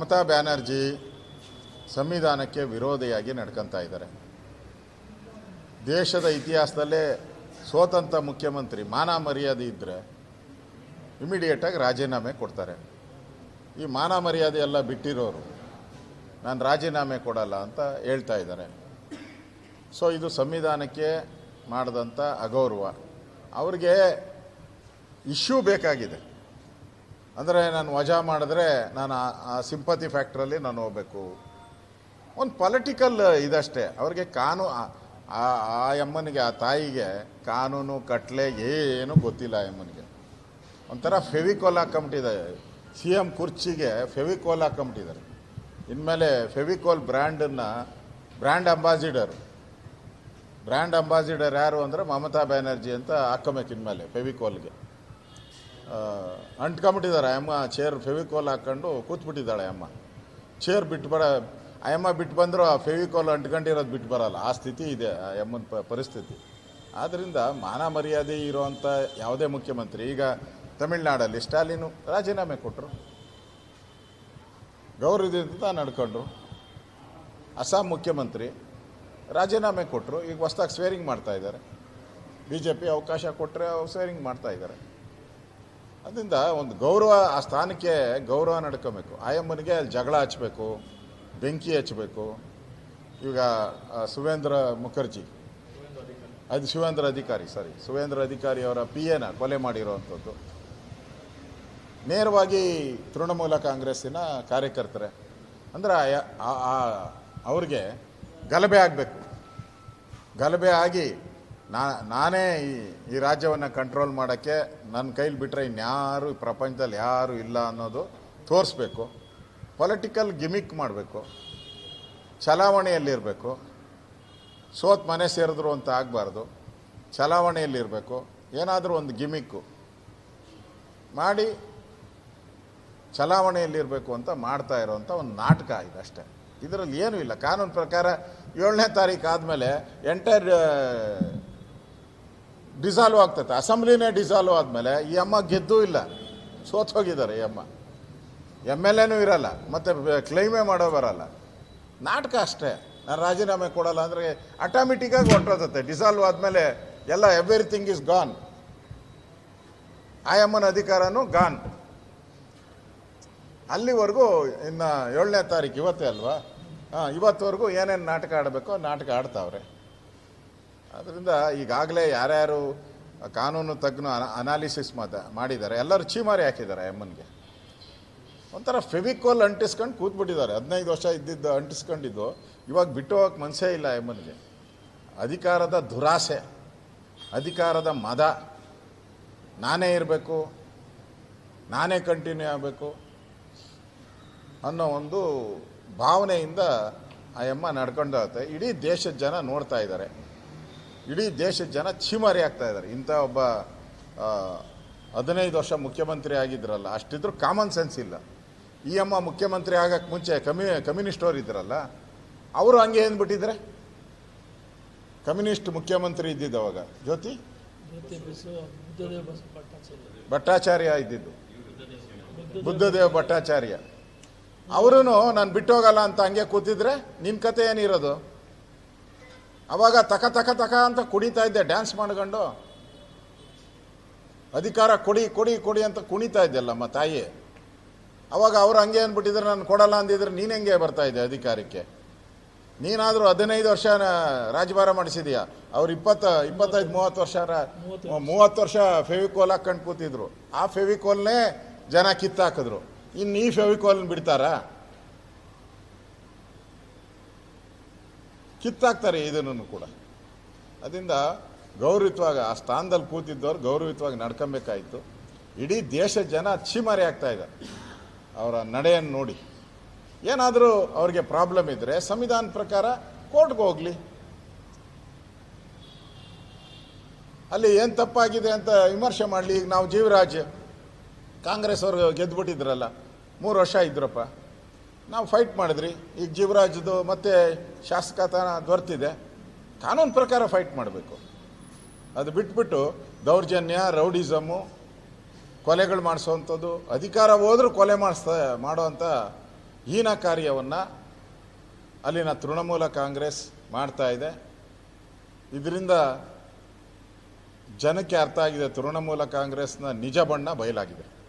ಮಮತಾ ಬ್ಯಾನರ್ಜಿ ಸಂವಿಧಾನಕ್ಕೆ ವಿರೋಧಿಯಾಗಿ ನಡ್ಕೊತಾ ಇದ್ದಾರೆ. ದೇಶದ ಇತಿಹಾಸದಲ್ಲೇ ಸ್ವತಂತ್ರ ಮುಖ್ಯಮಂತ್ರಿ ಮಾನ ಮರ್ಯಾದೆ ಇದ್ದರೆ ಇಮಿಡಿಯೇಟಾಗಿ ರಾಜೀನಾಮೆ ಕೊಡ್ತಾರೆ. ಈ ಮಾನ ಮರ್ಯಾದೆ ಎಲ್ಲ ಬಿಟ್ಟಿರೋರು ನಾನು ರಾಜೀನಾಮೆ ಕೊಡಲ್ಲ ಅಂತ ಹೇಳ್ತಾ ಇದ್ದಾರೆ. ಸೊ ಇದು ಸಂವಿಧಾನಕ್ಕೆ ಮಾಡಿದಂಥ ಅಗೌರವ. ಅವ್ರಿಗೆ ಇಶ್ಯೂ ಬೇಕಾಗಿದೆ. ಅಂದರೆ ನಾನು ವಜಾ ಮಾಡಿದ್ರೆ ನಾನು ಆ ಸಿಂಪತಿ ಫ್ಯಾಕ್ಟ್ರಲ್ಲಿ ನಾನು ಹೋಗಬೇಕು. ಒಂದು ಪೊಲಿಟಿಕಲ್ ಇದಷ್ಟೇ. ಅವ್ರಿಗೆ ಆ ಅಮ್ಮನಿಗೆ, ಆ ತಾಯಿಗೆ ಕಾನೂನು ಕಟ್ಲೆ ಏನೂ ಗೊತ್ತಿಲ್ಲ. ಆ ಅಮ್ಮನಿಗೆ ಒಂಥರ ಫೆವಿಕೋಲ್ ಹಾಕೊಂಬಿಟ್ಟಿದ್ದಾರೆ. CM ಕುರ್ಚಿಗೆ ಫೆವಿಕೋಲ್ ಹಾಕೊಂಬಿಟ್ಟಿದ್ದಾರೆ. ಇನ್ಮೇಲೆ ಫೆವಿಕೋಲ್ ಬ್ರ್ಯಾಂಡ್ ಅಂಬಾಸಿಡರ್ ಯಾರು ಅಂದರೆ ಮಮತಾ ಬ್ಯಾನರ್ಜಿ ಅಂತ ಹಾಕ್ಕೊಬೇಕು. ಇನ್ಮೇಲೆ ಫೆವಿಕೋಲ್ಗೆ ಅಂಟ್ಕೊಂಬಿಟ್ಟಿದ್ದಾರೆ. ಅಮ್ಮ ಚೇರ್ ಫೆವಿಕೋಲ್ ಹಾಕ್ಕೊಂಡು ಕೂತ್ಬಿಟ್ಟಿದ್ದಾಳೆ. ಅಮ್ಮ ಚೇರ್ ಅಮ್ಮ ಬಿಟ್ಟು ಬಂದರೂ ಆ ಫೆವಿಕೋಲ್ ಅಂಟ್ಕೊಂಡಿರೋದು ಬಿಟ್ಟು ಬರೋಲ್ಲ. ಆ ಸ್ಥಿತಿ ಇದೆ ಆ ಅಮ್ಮನ ಪರಿಸ್ಥಿತಿ. ಆದ್ದರಿಂದ ಮಾನ ಮರ್ಯಾದೆ ಇರೋವಂಥ ಯಾವುದೇ ಮುಖ್ಯಮಂತ್ರಿ, ಈಗ ತಮಿಳ್ನಾಡಲ್ಲಿ ಸ್ಟಾಲಿನು ರಾಜೀನಾಮೆ ಕೊಟ್ಟರು, ಗೌರವದಿಂದ ನಡ್ಕೊಂಡ್ರು. ಅಸ್ಸಾಂ ಮುಖ್ಯಮಂತ್ರಿ ರಾಜೀನಾಮೆ ಕೊಟ್ಟರು. ಈಗ ಹೊಸ್ದಾಗಿ ಸ್ವೇರಿಂಗ್ ಮಾಡ್ತಾಯಿದ್ದಾರೆ. BJP ಅವಕಾಶ ಕೊಟ್ಟರೆ ಸ್ವೇರಿಂಗ್ ಮಾಡ್ತಾಯಿದ್ದಾರೆ. ಅದರಿಂದ ಒಂದು ಗೌರವ, ಆ ಸ್ಥಾನಕ್ಕೆ ಗೌರವ ನಡ್ಕೋಬೇಕು. ಆಯಮ್ಮನಿಗೆ ಅಲ್ಲಿ ಜಗಳ ಹಚ್ಚಬೇಕು, ಬೆಂಕಿ ಹಚ್ಚಬೇಕು. ಈಗ ಸುವೇಂದ್ರ ಅಧಿಕಾರಿ ಅವರ PAನ ಕೊಲೆ ಮಾಡಿರೋವಂಥದ್ದು ನೇರವಾಗಿ ತೃಣಮೂಲ ಕಾಂಗ್ರೆಸ್ಸಿನ ಕಾರ್ಯಕರ್ತರೆ. ಅಂದರೆ ಅವ್ರಿಗೆ ಗಲಭೆ ಆಗಬೇಕು. ಗಲಭೆ ಆಗಿ ನಾನೇ ಈ ರಾಜ್ಯವನ್ನು ಕಂಟ್ರೋಲ್ ಮಾಡೋಕ್ಕೆ ನನ್ನ ಕೈಲಿ ಬಿಟ್ಟರೆ ಇನ್ಯಾರು ಪ್ರಪಂಚದಲ್ಲಿ ಯಾರು ಇಲ್ಲ ಅನ್ನೋದು ತೋರಿಸ್ಬೇಕು. ಪೊಲಿಟಿಕಲ್ ಗಿಮಿಕ್ ಮಾಡಬೇಕು. ಚಲಾವಣೆಯಲ್ಲಿರಬೇಕು. ಸೋತ್ ಮನೆ ಸೇರಿದ್ರು ಅಂತ ಆಗಬಾರ್ದು. ಚಲಾವಣೆಯಲ್ಲಿರಬೇಕು. ಏನಾದರೂ ಒಂದು ಗಿಮಿಕ್ಕು ಮಾಡಿ ಚಲಾವಣೆಯಲ್ಲಿರಬೇಕು ಅಂತ ಮಾಡ್ತಾ ಇರೋವಂಥ ಒಂದು ನಾಟಕ ಇದಷ್ಟೇ. ಇದರಲ್ಲಿ ಏನೂ ಇಲ್ಲ. ಕಾನೂನು ಪ್ರಕಾರ 7ನೇ ತಾರೀಕು ಆದಮೇಲೆ ಎಂಟೈರ್ ಡಿಸಾಲ್ವ್ ಆಗ್ತೈತೆ. ಅಸೆಂಬ್ಲಿನೇ ಡಿಸಾಲ್ವ್ ಆದಮೇಲೆ ಈ ಅಮ್ಮ ಗೆದ್ದೂ ಇಲ್ಲ, ಸೋತ್ ಹೋಗಿದ್ದಾರೆ. ಈ ಅಮ್ಮ MLAನೂ ಇರಲ್ಲ, ಮತ್ತು ಕ್ಲೈಮೇ ಮಾಡೋ ಬರಲ್ಲ. ನಾಟಕ ಅಷ್ಟೇ. ನಾನು ರಾಜೀನಾಮೆ ಕೊಡಲ್ಲ ಅಂದರೆ ಆಟೋಮೆಟಿಕ್ಕಾಗಿ ಹೊರಟೋಗುತ್ತೆ. ಡಿಸಾಲ್ವ್ ಆದಮೇಲೆ ಎಲ್ಲ ಎವ್ರಿಥಿಂಗ್ ಈಸ್ ಗಾನ್. ಆ ಅಮ್ಮನ ಅಧಿಕಾರನೂ ಗಾನ್. ಅಲ್ಲಿವರೆಗೂ ಇನ್ನು 7ನೇ ತಾರೀಕು ಇವತ್ತೇ ಅಲ್ವಾ, ಇವತ್ತವರೆಗೂ ಏನೇನು ನಾಟಕ ಆಡಬೇಕೋ ನಾಟಕ ಆಡ್ತಾವ್ರೆ. ಅದರಿಂದ ಈಗಾಗಲೇ ಯಾರ್ಯಾರು ಕಾನೂನು ತಜ್ಞ ಅನಾಲಿಸಿಸ್ ಮಾಡಿದ್ದಾರೆ, ಎಲ್ಲರೂ ಚೀಮಾರಿ ಹಾಕಿದ್ದಾರೆ. ಅಮ್ಮನಿಗೆ ಒಂಥರ ಫೆವಿಕೋಲ್ ಅಂಟಿಸ್ಕೊಂಡು ಕೂತ್ಬಿಟ್ಟಿದ್ದಾರೆ. 15 ವರ್ಷ ಇದ್ದಿದ್ದು ಅಂಟಿಸ್ಕೊಂಡಿದ್ದು ಇವಾಗ ಬಿಟ್ಟು ಹೋಗಕ್ಕೆ ಮನಸ್ಸೇ ಇಲ್ಲ. ಅಮ್ಮನಿಗೆ ಅಧಿಕಾರದ ದುರಾಸೆ, ಅಧಿಕಾರದ ಮದ, ನಾನೇ ಇರಬೇಕು, ನಾನೇ ಕಂಟಿನ್ಯೂ ಆಗಬೇಕು ಅನ್ನೋ ಒಂದು ಭಾವನೆಯಿಂದ ಆ ಅಮ್ಮ ನಡ್ಕೊಂಡೋಗುತ್ತೆ. ಇಡೀ ದೇಶದ ಜನ ನೋಡ್ತಾ ಇದ್ದಾರೆ. ಇಡೀ ದೇಶದ ಜನ ಚೀಮಾರಿ ಆಗ್ತಾ ಇದ್ದಾರೆ. ಇಂಥ ಒಬ್ಬ 15 ವರ್ಷ ಮುಖ್ಯಮಂತ್ರಿ ಆಗಿದ್ರಲ್ಲ, ಅಷ್ಟಿದ್ರೂ ಕಾಮನ್ ಸೆನ್ಸ್ ಇಲ್ಲ. ಈ ಅಮ್ಮ ಮುಖ್ಯಮಂತ್ರಿ ಆಗಕ್ಕೆ ಮುಂಚೆ ಕಮ್ಯುನಿಸ್ಟ್ ಅವರು ಇದ್ರಲ್ಲ, ಅವರು ಹಂಗೆ ಅಂದ್ಬಿಟ್ಟಿದ್ರೆ. ಕಮ್ಯುನಿಸ್ಟ್ ಮುಖ್ಯಮಂತ್ರಿ ಇದ್ದಿದ್ದು ಅವಾಗ ಭಟ್ಟಾಚಾರ್ಯ ಇದ್ದಿದ್ದು, ಬುದ್ಧದೇವ ಭಟ್ಟಾಚಾರ್ಯ. ಅವರೂ ನಾನು ಬಿಟ್ಟೋಗಲ್ಲ ಅಂತ ಹಂಗೆ ಕೂತಿದ್ರೆ ನಿನ್ನ ಕತೆ ಏನಿರೋದು? ಅವಾಗ ತಕ ತಕ ತಕ ಅಂತ ಕುಣಿತಾ ಇದ್ದೆ, ಡ್ಯಾನ್ಸ್ ಮಾಡ್ಕೊಂಡು. ಅಧಿಕಾರ ಕೊಡಿ ಕೊಡಿ ಕೊಡಿ ಅಂತ ಕುಣಿತಾ ಇದ್ದೆಲ್ಲಮ್ಮ ತಾಯಿ. ಅವಾಗ ಅವ್ರು ಹಂಗೆ ಅಂದ್ಬಿಟ್ಟಿದ್ರೆ ನಾನು ಕೊಡಲ್ಲ ಅಂದಿದ್ರೆ ನೀನು ಹೆಂಗೆ ಬರ್ತಾ ಇದ್ದೆ ಅಧಿಕಾರಕ್ಕೆ? ನೀನಾದರೂ 15 ವರ್ಷ ರಾಜಭಾರ ಮಾಡಿಸಿದೀಯಾ. ಅವ್ರು 30 ವರ್ಷ ಫೆವಿಕೋಲ್ ಹಾಕ್ಕೊಂಡು ಕೂತಿದ್ರು. ಆ ಫೆವಿಕೋಲ್ನೇ ಜನ ಕಿತ್ತಾಕಿದ್ರು. ಇನ್ನು ಈ ಫೆವಿಕೋಲ್ನ ಬಿಡ್ತಾರಾ? ಕಿತ್ತಾಕ್ತಾರೆ ಇದನ್ನು ಕೂಡ. ಅದರಿಂದ ಗೌರವಯುತವಾಗಿ ಆ ಸ್ಥಾನದಲ್ಲಿ ಕೂತಿದ್ದವ್ರು ಗೌರವಯುತವಾಗಿ ನಡ್ಕೊಬೇಕಾಯಿತು. ಇಡೀ ದೇಶದ ಜನ ಚೀಮಾರಿ ಆಗ್ತಾ ಇದ್ದಾರೆ ಅವರ ನಡೆಯನ್ನು ನೋಡಿ. ಏನಾದರೂ ಅವ್ರಿಗೆ ಪ್ರಾಬ್ಲಮ್ ಇದ್ದರೆ ಸಂವಿಧಾನ ಪ್ರಕಾರ ಕೋರ್ಟ್ಗೆ ಹೋಗಲಿ. ಅಲ್ಲಿ ಏನು ತಪ್ಪಾಗಿದೆ ಅಂತ ವಿಮರ್ಶೆ ಮಾಡಲಿ. ಈಗ ನಾವು ಜೀವರಾಜ್ ಕಾಂಗ್ರೆಸ್ ಅವರು ಗೆದ್ದುಬಿಟ್ಟಿದ್ರಲ್ಲ, 3 ವರ್ಷ ಇದ್ರಪ್ಪ, ನಾವು ಫೈಟ್ ಮಾಡಿದ್ರಿ. ಈಗ ಜೀವರಾಜ್ದು ಮತ್ತೆ ಶಾಸಕತನ ದೊರೆತಿದೆ. ಕಾನೂನು ಪ್ರಕಾರ ಫೈಟ್ ಮಾಡಬೇಕು. ಅದು ಬಿಟ್ಬಿಟ್ಟು ದೌರ್ಜನ್ಯ, ರೌಡಿಸಮು, ಕೊಲೆಗಳು ಮಾಡಿಸೋವಂಥದ್ದು, ಅಧಿಕಾರ ಹೋದ್ರೂ ಕೊಲೆ ಮಾಡೋವಂಥ ಹೀನ ಕಾರ್ಯವನ್ನು ಅಲ್ಲಿನ ತೃಣಮೂಲ ಕಾಂಗ್ರೆಸ್ ಮಾಡ್ತಾ ಇದೆ. ಇದರಿಂದ ಜನಕ್ಕೆ ಅರ್ಥ ಆಗಿದೆ, ತೃಣಮೂಲ ಕಾಂಗ್ರೆಸ್ನ ನಿಜ ಬಣ್ಣ ಬಯಲಾಗಿದೆ.